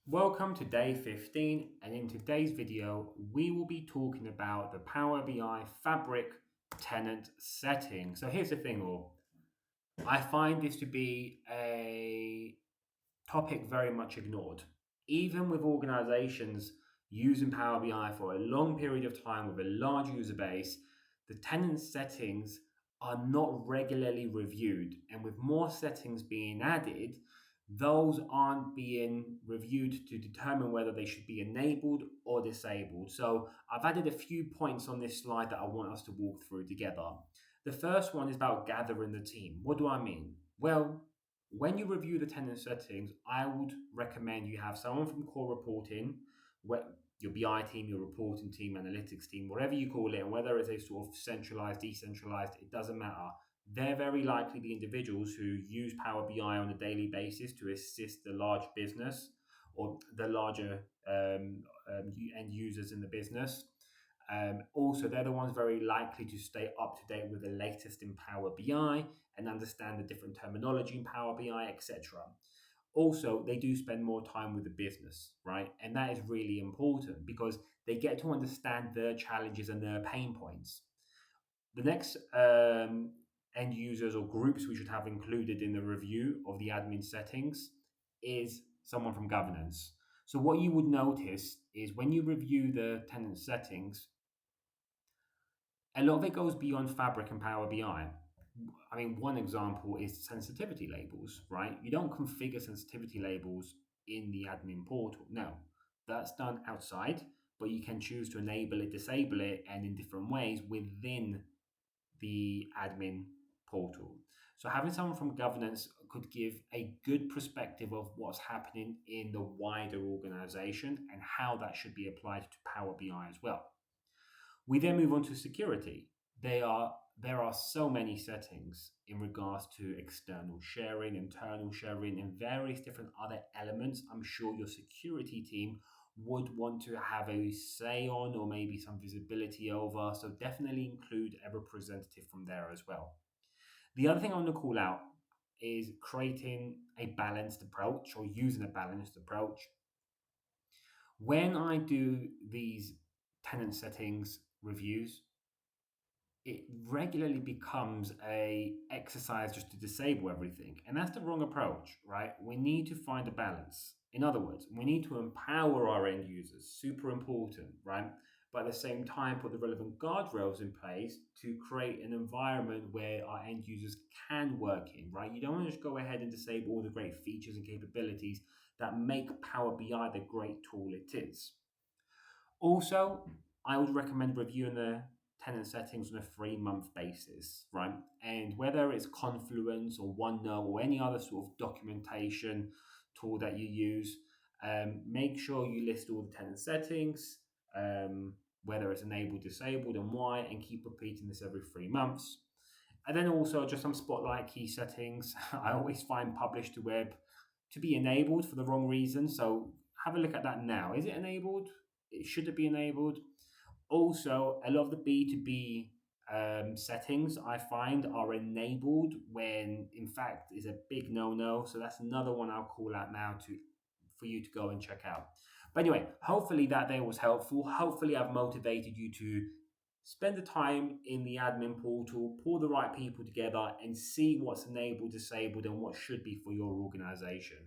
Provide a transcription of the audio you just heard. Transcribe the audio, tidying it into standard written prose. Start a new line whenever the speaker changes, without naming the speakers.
Welcome to day 15, and in today's video, we will be talking about the Power BI Fabric tenant setting. So here's the thing, all. I find this to be a topic very much ignored. Even with organizations using Power BI for a long period of time with a large user base, the tenant settings are not regularly reviewed. And with more settings being added, those aren't being reviewed to determine whether they should be enabled or disabled. So I've added a few points on this slide that I want us to walk through together. The first one is about gathering the team. What do I mean? Well, when you review the tenant settings, I would recommend you have someone from core reporting, your BI team, your reporting team, analytics team, whatever you call it, and whether it's a sort of centralized, decentralized, it doesn't matter. They're very likely the individuals who use Power BI on a daily basis to assist the large business or the larger end users in the business. Also, they're the ones very likely to stay up to date with the latest in Power BI and understand the different terminology in Power BI, etc. Also, they do spend more time with the business, right? And that is really important because they get to understand their challenges and their pain points. The next end users or groups we should have included in the review of the admin settings is someone from governance. So, what you would notice is when you review the tenant settings, a lot of it goes beyond Fabric and Power BI. I mean, one example is sensitivity labels, right? You don't configure sensitivity labels in the admin portal. No, that's done outside, but you can choose to enable it, disable it, and in different ways within the admin portal. So having someone from governance could give a good perspective of what's happening in the wider organization and how that should be applied to Power BI as well. We then move on to security. There are so many settings in regards to external sharing, internal sharing, and various different other elements. I'm sure your security team would want to have a say on or maybe some visibility over. So definitely include a representative from there as well. The other thing I want to call out is creating a balanced approach or using a balanced approach. When I do these tenant settings reviews, it regularly becomes a exercise just to disable everything, and that's the wrong approach, right? We need to find a balance. In other words, we need to empower our end users, super important, right? But at the same time put the relevant guardrails in place to create an environment where our end users can work in, right? You don't want to just go ahead and disable all the great features and capabilities that make Power BI the great tool it is. Also, I would recommend reviewing the tenant settings on a 3 month basis, right? And whether it's Confluence or OneNote or any other sort of documentation tool that you use, make sure you list all the tenant settings, whether it's enabled, disabled, and why, and keep repeating this every 3 months. And then also just some spotlight key settings. I always find publish to web to be enabled for the wrong reason. So have a look at that now. Is it enabled? Should it be enabled? Also, a lot of the B2B settings I find are enabled when in fact is a big no-no. So that's another one I'll call out now to for you to go and check out. But anyway, hopefully that day was helpful. Hopefully I've motivated you to spend the time in the admin portal, pull the right people together and see what's enabled, disabled, and what should be for your organization.